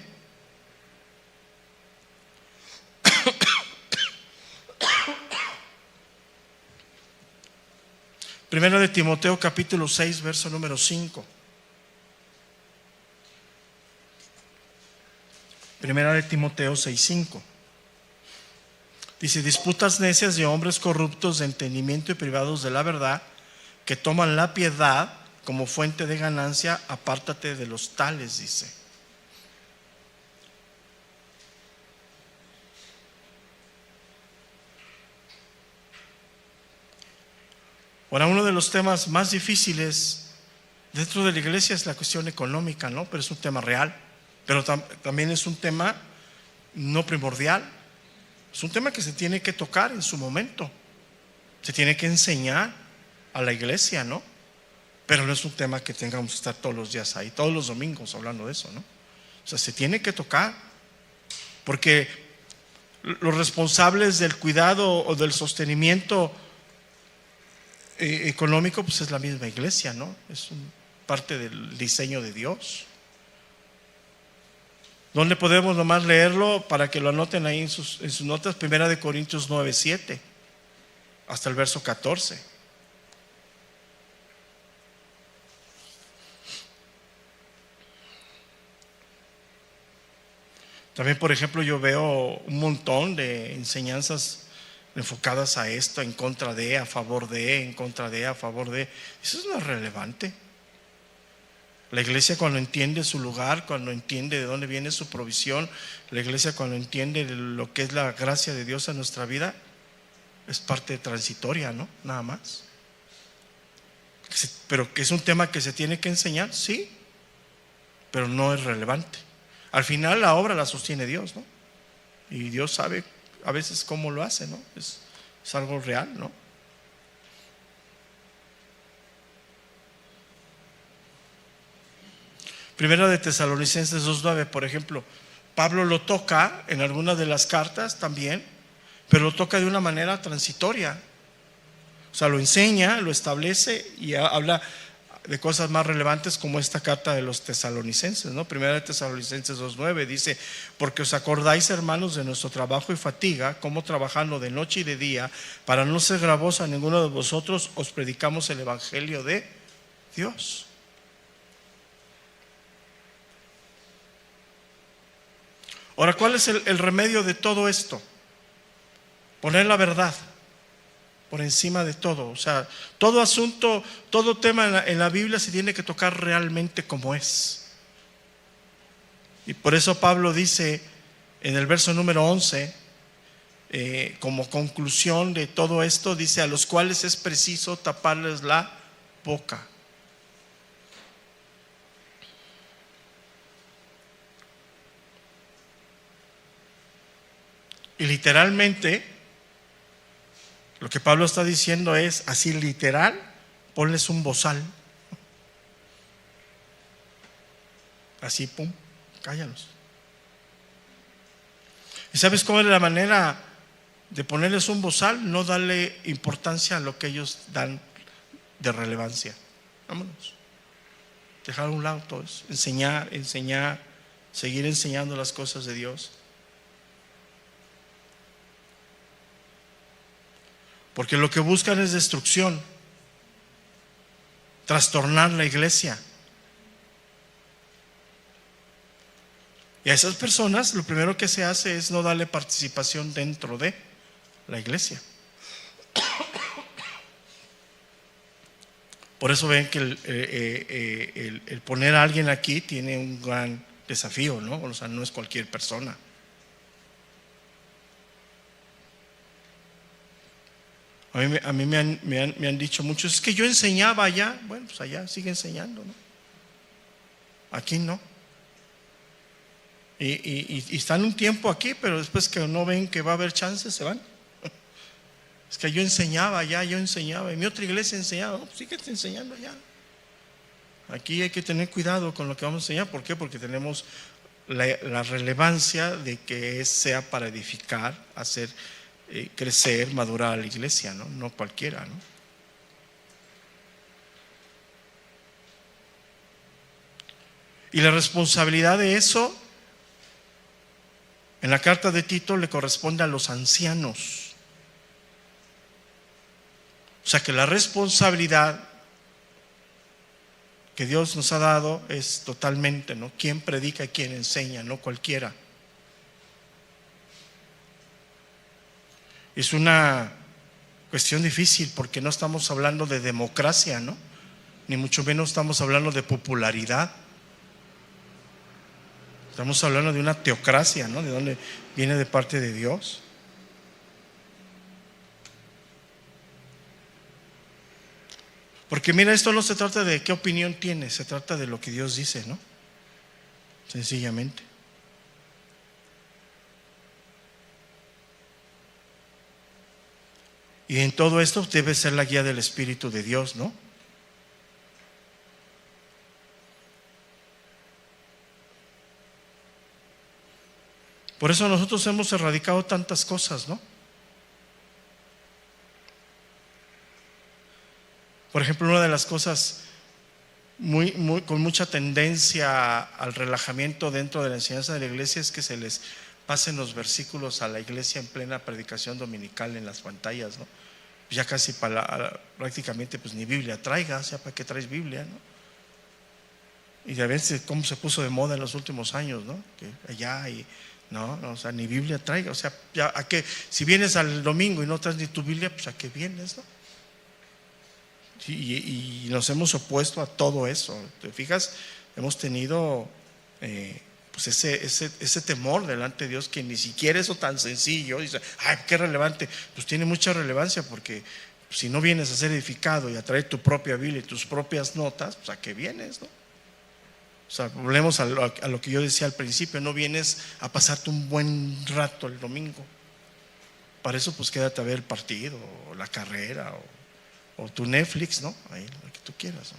Speaker 1: Primero de Timoteo capítulo 6 verso número 5. Primera de Timoteo 6:5. Dice: disputas necias de hombres corruptos de entendimiento y privados de la verdad, que toman la piedad como fuente de ganancia, apártate de los tales, dice. Ahora, uno de los temas más difíciles dentro de la iglesia es la cuestión económica, ¿no? Pero es un tema real, pero también es un tema no primordial. Es un tema que se tiene que tocar en su momento, se tiene que enseñar a la iglesia, ¿no? Pero no es un tema que tengamos que estar todos los días ahí, todos los domingos hablando de eso, ¿no? O sea, se tiene que tocar, porque los responsables del cuidado o del sostenimiento económico, pues es la misma iglesia, ¿no? Es parte del diseño de Dios. ¿Dónde podemos nomás leerlo para que lo anoten ahí en sus notas? Primera de Corintios 9:7 hasta el verso 14. También, por ejemplo, yo veo un montón de enseñanzas enfocadas a esto, en contra de, a favor de, en contra de, a favor de. Eso no es relevante. La iglesia, cuando entiende su lugar, cuando entiende de dónde viene su provisión, la iglesia cuando entiende lo que es la gracia de Dios en nuestra vida, es parte transitoria, ¿no? Nada más. Pero que es un tema que se tiene que enseñar, sí, pero no es relevante. Al final la obra la sostiene Dios, ¿no? Y Dios sabe a veces cómo lo hace, ¿no? Es algo real, ¿no? Primera de Tesalonicenses 2:9, por ejemplo, Pablo lo toca en algunas de las cartas también, pero lo toca de una manera transitoria. O sea, lo enseña, lo establece y habla de cosas más relevantes, como esta carta de los tesalonicenses, ¿no? Primera de Tesalonicenses 2:9 dice: porque os acordáis, hermanos, de nuestro trabajo y fatiga, como trabajando de noche y de día, para no ser gravosos a ninguno de vosotros, os predicamos el evangelio de Dios. Ahora, ¿cuál es el remedio de todo esto? Poner la verdad por encima de todo. O sea, todo asunto, todo tema en la Biblia se tiene que tocar realmente como es. Y por eso Pablo dice en el verso número 11, como conclusión de todo esto, dice: a los cuales es preciso taparles la boca. Y literalmente lo que Pablo está diciendo es así literal: ponles un bozal. Así, pum, cállalos. ¿Y sabes cuál es la manera de ponerles un bozal? No darle importancia a lo que ellos dan de relevancia. Vámonos. Dejar a un lado todo eso. Enseñar, seguir enseñando las cosas de Dios. Porque lo que buscan es destrucción, trastornar la iglesia. Y a esas personas lo primero que se hace es no darle participación dentro de la iglesia. Por eso ven que el poner a alguien aquí tiene un gran desafío, ¿no? O sea, no es cualquier persona. A mí me han dicho muchos: es que yo enseñaba allá. Bueno, pues allá sigue enseñando, ¿no? Aquí no. Y están un tiempo aquí, pero después que no ven que va a haber chances, se van. Es que yo enseñaba allá, yo enseñaba, en mi otra iglesia enseñaba. No, pues síguete enseñando allá. Aquí hay que tener cuidado con lo que vamos a enseñar. ¿Por qué? Porque tenemos la relevancia de que sea para edificar, hacer crecer, madurar a la iglesia, ¿no? No cualquiera, ¿no? Y la responsabilidad de eso, en la carta de Tito, le corresponde a los ancianos. O sea que la responsabilidad que Dios nos ha dado es totalmente, ¿no? Quien predica y quien enseña, no cualquiera. Es una cuestión difícil porque no estamos hablando de democracia, ¿no? Ni mucho menos estamos hablando de popularidad. Estamos hablando de una teocracia, ¿no? De donde viene de parte de Dios. Porque mira, esto no se trata de qué opinión tienes, se trata de lo que Dios dice, ¿no? Sencillamente. Y en todo esto debe ser la guía del Espíritu de Dios, ¿no? Por eso nosotros hemos erradicado tantas cosas, ¿no? Por ejemplo, una de las cosas con mucha tendencia al relajamiento dentro de la enseñanza de la iglesia es que se les pasen los versículos a la iglesia en plena predicación dominical en las pantallas, ¿no? Ya casi prácticamente pues ni Biblia traiga, o sea, ¿para qué traes Biblia, no? Y ya ves cómo se puso de moda en los últimos años, ¿no? Que allá y no, o sea, ni Biblia traiga, o sea, ya a qué, si vienes al domingo y no traes ni tu Biblia, pues a qué vienes, ¿no? Y nos hemos opuesto a todo eso. ¿Te fijas? Hemos tenido pues ese temor delante de Dios, que ni siquiera eso tan sencillo. Dice, ay, qué relevante. Pues tiene mucha relevancia, porque si no vienes a ser edificado y a traer tu propia Biblia y tus propias notas, pues a qué vienes, ¿no? O sea, volvemos a lo que yo decía al principio: no vienes a pasarte un buen rato el domingo. Para eso pues quédate a ver el partido o la carrera o tu Netflix, ¿no? Ahí lo que tú quieras, ¿no?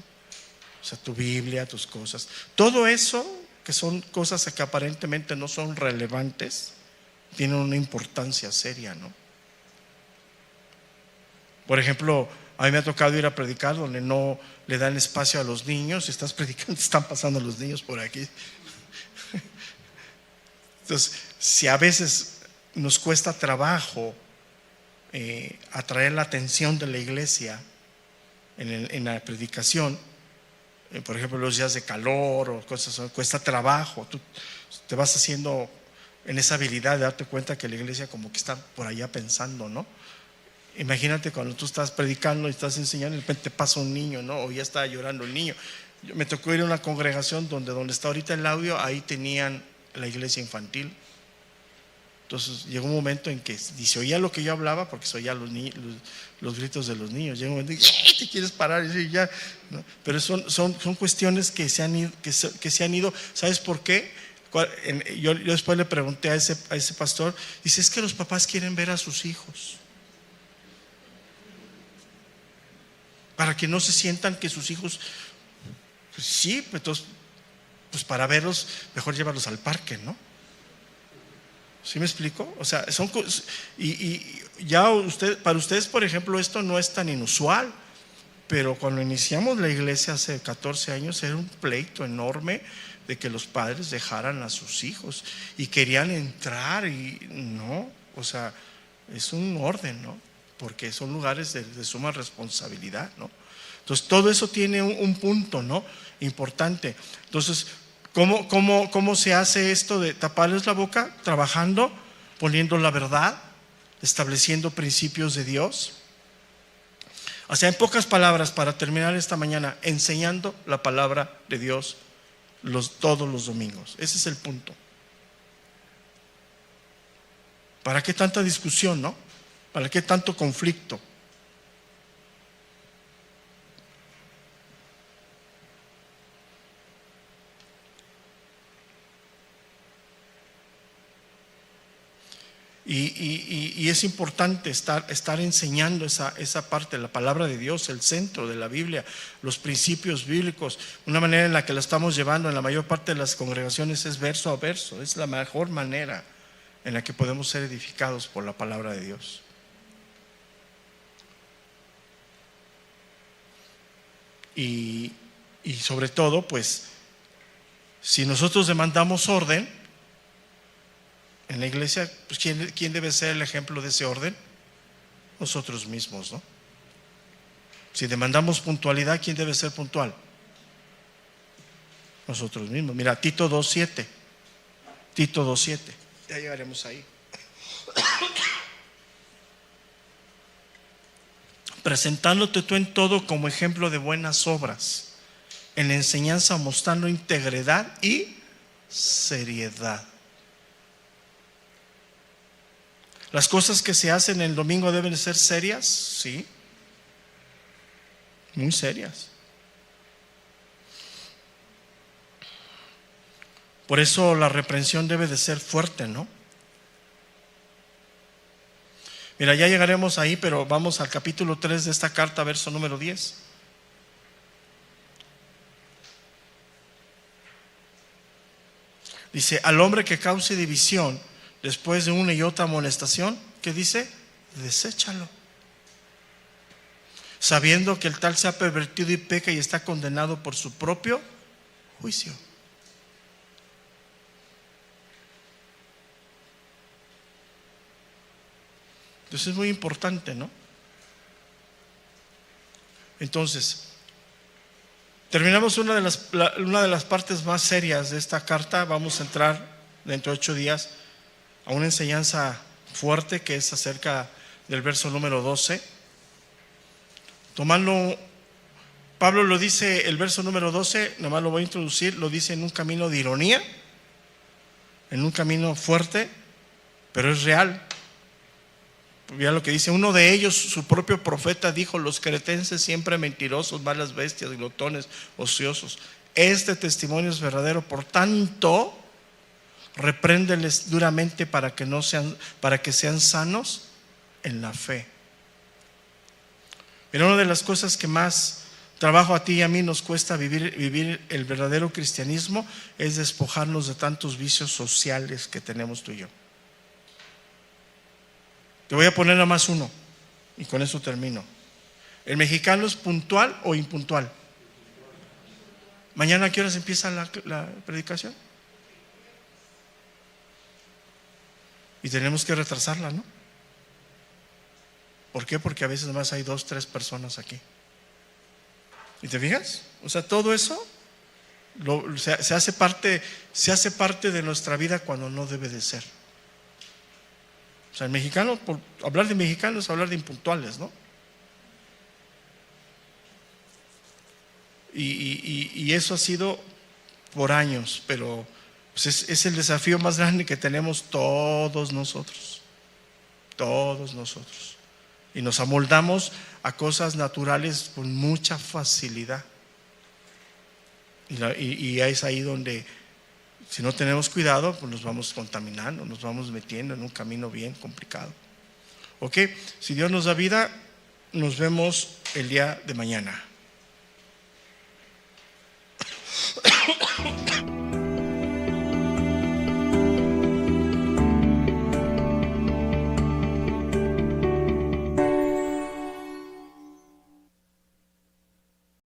Speaker 1: O sea, tu Biblia, tus cosas. Todo eso, que son cosas que aparentemente no son relevantes, tienen una importancia seria, ¿no? Por ejemplo, a mí me ha tocado ir a predicar donde no le dan espacio a los niños. Estás predicando, están pasando los niños por aquí. Entonces, si a veces nos cuesta trabajo atraer la atención de la iglesia en la predicación, por ejemplo, los días de calor o cosas así, cuesta trabajo. Tú te vas haciendo en esa habilidad de darte cuenta que la iglesia como que está por allá pensando, ¿no? Imagínate cuando tú estás predicando y estás enseñando, de repente pasa un niño, ¿no? O ya está llorando el niño. Me tocó ir a una congregación donde está ahorita el audio, ahí tenían la iglesia infantil. Entonces llegó un momento en que se oía lo que yo hablaba, porque se oía los gritos de los niños. Llegó un momento en que te quieres parar y decir ya, ¿no? Pero son cuestiones que se han ido. ¿Sabes por qué? Yo después le pregunté a ese pastor, dice, es que los papás quieren ver a sus hijos, para que no se sientan que sus hijos, pues sí, pues entonces, pues para verlos, mejor llévalos al parque, ¿no? ¿Sí me explico? O sea, son cosas, y ya para ustedes, por ejemplo, esto no es tan inusual, pero cuando iniciamos la iglesia hace 14 años era un pleito enorme de que los padres dejaran a sus hijos y querían entrar y no, o sea, es un orden, ¿no? Porque son lugares de suma responsabilidad, ¿no? Entonces todo eso tiene un punto, ¿no? Importante. Entonces, ¿cómo se hace esto de taparles la boca? Trabajando, poniendo la verdad, estableciendo principios de Dios. O sea, en pocas palabras, para terminar esta mañana, enseñando la palabra de Dios todos los domingos. Ese es el punto. ¿Para qué tanta discusión, no? ¿Para qué tanto conflicto? Y es importante estar enseñando esa parte, la palabra de Dios, el centro de la Biblia, los principios bíblicos. Una manera en la que la estamos llevando en la mayor parte de las congregaciones es verso a verso. Es la mejor manera en la que podemos ser edificados por la palabra de Dios. Y sobre todo, pues, si nosotros demandamos orden en la iglesia, pues ¿quién debe ser el ejemplo de ese orden? Nosotros mismos, ¿no? Si demandamos puntualidad, ¿quién debe ser puntual? Nosotros mismos. Mira, Tito 2:7. Tito 2:7. Ya llegaremos ahí. Presentándote tú en todo como ejemplo de buenas obras, en la enseñanza mostrando integridad y seriedad. ¿Las cosas que se hacen el domingo deben ser serias? Sí, muy serias. Por eso la reprensión debe de ser fuerte, ¿no? Mira, ya llegaremos ahí, pero vamos al capítulo 3 de esta carta, verso número 10. Dice, al hombre que cause división después de una y otra amonestación, ¿qué dice? Deséchalo, sabiendo que el tal se ha pervertido y peca y está condenado por su propio juicio. Entonces es muy importante, ¿no? Entonces, terminamos una de las partes más serias de esta carta. Vamos a entrar dentro de 8 días a una enseñanza fuerte que es acerca del verso número 12. Pablo lo dice, el verso número 12, nomás lo voy a introducir, lo dice en un camino de ironía, en un camino fuerte, pero es real. Ya lo que dice, uno de ellos, su propio profeta, dijo: los cretenses siempre mentirosos, malas bestias, glotones, ociosos. Este testimonio es verdadero, por tanto, repréndeles duramente para que sean sanos en la fe. Pero una de las cosas que más trabajo a ti y a mí nos cuesta vivir el verdadero cristianismo es despojarnos de tantos vicios sociales que tenemos tú y yo. Te voy a poner nada más uno y con eso termino. ¿El mexicano es puntual o impuntual? ¿Mañana a qué horas empieza la predicación? Y tenemos que retrasarla, ¿no? ¿Por qué? Porque a veces más hay 2, 3 personas aquí. ¿Y te fijas? O sea, todo eso se hace parte de nuestra vida cuando no debe de ser. O sea, el mexicano, por hablar de mexicanos es hablar de impuntuales, ¿no? Y eso ha sido por años, pero pues es el desafío más grande que tenemos todos nosotros. Todos nosotros. Y nos amoldamos a cosas naturales con mucha facilidad. Y es ahí donde, si no tenemos cuidado, pues nos vamos contaminando, nos vamos metiendo en un camino bien complicado. Ok, si Dios nos da vida, nos vemos el día de mañana.